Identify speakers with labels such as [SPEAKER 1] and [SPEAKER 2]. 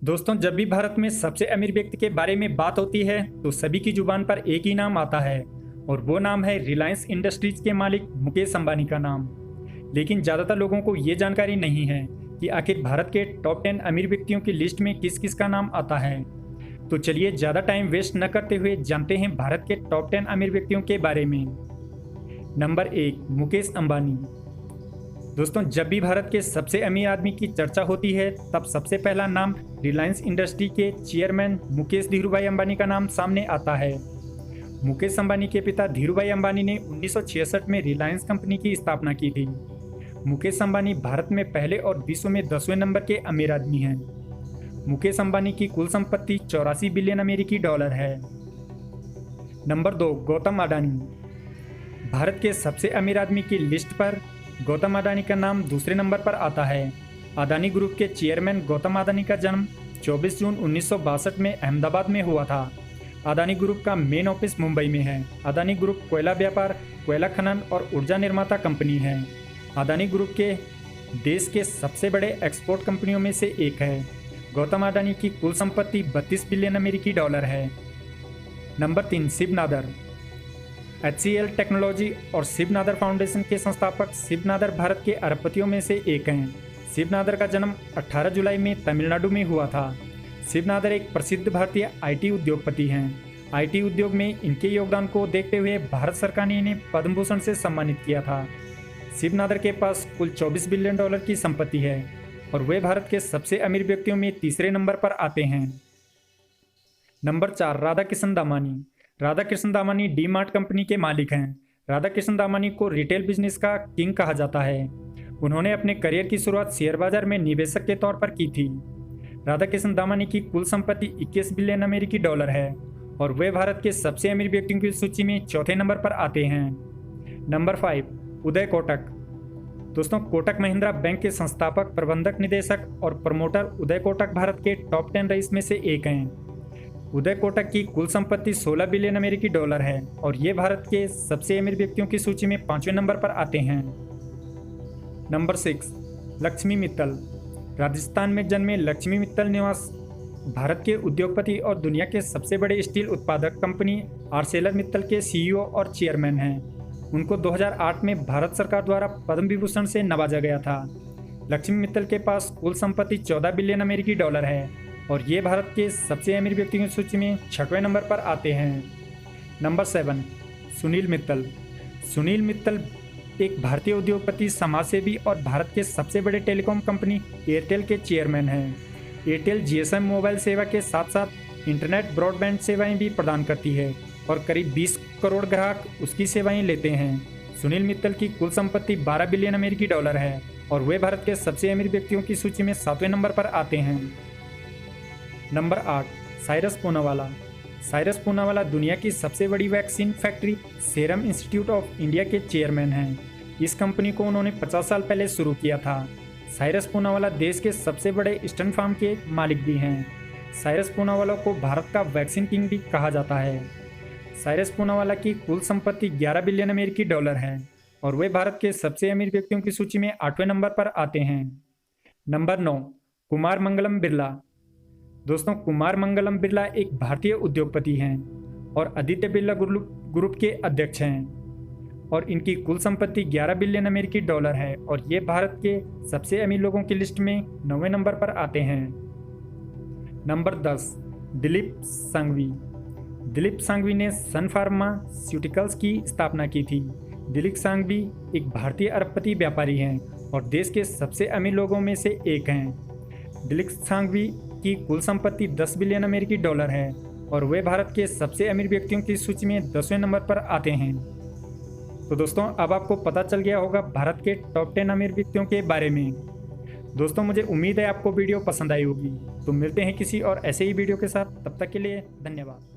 [SPEAKER 1] दोस्तों, जब भी भारत में सबसे अमीर व्यक्ति के बारे में बात होती है तो सभी की जुबान पर एक ही नाम आता है और वो नाम है रिलायंस इंडस्ट्रीज के मालिक मुकेश अंबानी का नाम। लेकिन ज़्यादातर लोगों को ये जानकारी नहीं है कि आखिर भारत के टॉप 10 अमीर व्यक्तियों की लिस्ट में किस किस का नाम आता है। तो चलिए ज़्यादा टाइम वेस्ट न करते हुए जानते हैं भारत के टॉप 10 अमीर व्यक्तियों के बारे में। नंबर 1, मुकेश अंबानी। दोस्तों, जब भी भारत के सबसे अमीर आदमी की चर्चा होती है तब सबसे पहला नाम रिलायंस इंडस्ट्री के चेयरमैन मुकेश धीरूभाई अंबानी का नाम सामने आता है। मुकेश अंबानी के पिता धीरूभाई अंबानी ने 1966 में रिलायंस कंपनी की स्थापना की थी। मुकेश अंबानी भारत में पहले और विश्व में 10वें नंबर के अमीर आदमी हैं। मुकेश अंबानी की कुल संपत्ति 84 बिलियन अमेरिकी डॉलर है। नंबर 2, गौतम अडानी। भारत के सबसे अमीर आदमी की लिस्ट पर गौतम अडानी का नाम दूसरे नंबर पर आता है। अडानी ग्रुप के चेयरमैन गौतम अडानी का जन्म 24 जून 1962 में अहमदाबाद में हुआ था। अडानी ग्रुप का मेन ऑफिस मुंबई में है। अडानी ग्रुप कोयला व्यापार, कोयला खनन और ऊर्जा निर्माता कंपनी है। अडानी ग्रुप के देश के सबसे बड़े एक्सपोर्ट कंपनियों में से एक है। गौतम अडानी की कुल संपत्ति 32 बिलियन अमेरिकी डॉलर है। Number 3, Shiv Nadar. HCL technology और शिव नादर फाउंडेशन के संस्थापक शिव नादर भारत के अरबपतियों में से एक हैं। शिव नादर का जन्म 18 जुलाई में तमिलनाडु में हुआ था। शिव नादर एक प्रसिद्ध भारतीय IT उद्योगपति हैं। IT उद्योग में इनके योगदान को देखते हुए भारत सरकार ने इन्हें पद्म भूषण से सम्मानित किया था। शिव नादर के पास कुल 24 बिलियन डॉलर की संपत्ति है और वे भारत के सबसे अमीर व्यक्तियों में तीसरे नंबर पर आते हैं। नंबर 4, राधाकिशन दामानी। राधाकिशन दामानी डी-मार्ट कंपनी के मालिक हैं। राधाकिशन दामानी को रिटेल बिजनेस का किंग कहा जाता है। उन्होंने अपने करियर की शुरुआत शेयर बाजार में निवेशक के तौर पर की थी। राधाकिशन दामानी की कुल संपत्ति 21 बिलियन अमेरिकी डॉलर है और वे भारत के सबसे अमीर व्यक्तियों की सूची में चौथे नंबर पर आते हैं। नंबर 5, उदय कोटक। दोस्तों, कोटक महिंद्रा बैंक के संस्थापक, प्रबंधक निदेशक और प्रमोटर उदय कोटक भारत के टॉप 10 रईस में से एक हैं। उदय कोटक की कुल संपत्ति 16 बिलियन अमेरिकी डॉलर है और ये भारत के सबसे अमीर व्यक्तियों की सूची में 5वें नंबर पर आते हैं। नंबर 6, लक्ष्मी मित्तल। राजस्थान में जन्मे लक्ष्मी मित्तल निवास भारत के उद्योगपति और दुनिया के सबसे बड़े स्टील उत्पादक कंपनी आर्सेलर मित्तल के CEO और चेयरमैन हैं। उनको 2008 में भारत सरकार द्वारा पद्म विभूषण से नवाजा गया था। लक्ष्मी मित्तल के पास कुल संपत्ति 14 बिलियन अमेरिकी डॉलर है और ये भारत के सबसे अमीर व्यक्तियों की सूची में 6वें नंबर पर आते हैं। नंबर 7, सुनील मित्तल। सुनील मित्तल एक भारतीय उद्योगपति, समाजसेवी और भारत के सबसे बड़े टेलीकॉम कंपनी एयरटेल के चेयरमैन हैं। एयरटेल GSM मोबाइल सेवा के साथ साथ इंटरनेट ब्रॉडबैंड सेवाएं भी प्रदान करती है और करीब 20 करोड़ ग्राहक उसकी सेवाएं लेते हैं। सुनील मित्तल की कुल संपत्ति 12 बिलियन अमेरिकी डॉलर है और वे भारत के सबसे अमीर व्यक्तियों की सूची में 7वें नंबर पर आते हैं। नंबर 8, साइरस पूनावाला। साइरस पूनावाला दुनिया की सबसे बड़ी vaccine factory serum institute of India के चेयरमैन हैं। इस कंपनी को उन्होंने 50 साल पहले शुरू किया था। साइरस पूनावाला देश के सबसे बड़े स्टन फार्म के मालिक भी हैं। साइरस पूनावाला को भारत का वैक्सीन किंग भी कहा जाता है। साइरस पूनावाला की कुल संपत्ति 11 बिलियन अमेरिकी डॉलर है और वे भारत के सबसे अमीर व्यक्तियों की सूची में 8वें नंबर पर आते हैं। नंबर 9, कुमार मंगलम बिरला। दोस्तों, कुमार मंगलम बिरला एक भारतीय उद्योगपति हैं और आदित्य बिरला ग्रुप के अध्यक्ष हैं और इनकी कुल संपत्ति 11 बिलियन अमेरिकी डॉलर है और ये भारत के सबसे अमीर लोगों की लिस्ट में 9वें नंबर पर आते हैं। नंबर 10, दिलीप सांघवी। दिलीप सांघवी ने सन फार्मास्यूटिकल्स की स्थापना की थी। दिलीप सांघवी एक भारतीय अरबपति व्यापारी हैं और देश के सबसे अमीर लोगों में से एक हैं। दिलीप सांघवी की कुल संपत्ति 10 बिलियन अमेरिकी डॉलर है और वे भारत के सबसे अमीर व्यक्तियों की सूची में 10वें नंबर पर आते हैं। तो दोस्तों, अब आपको पता चल गया होगा भारत के टॉप 10 अमीर व्यक्तियों के बारे में। दोस्तों, मुझे उम्मीद है आपको वीडियो पसंद आई होगी। तो मिलते हैं किसी और ऐसे ही वीडियो के साथ। तब तक के लिए धन्यवाद।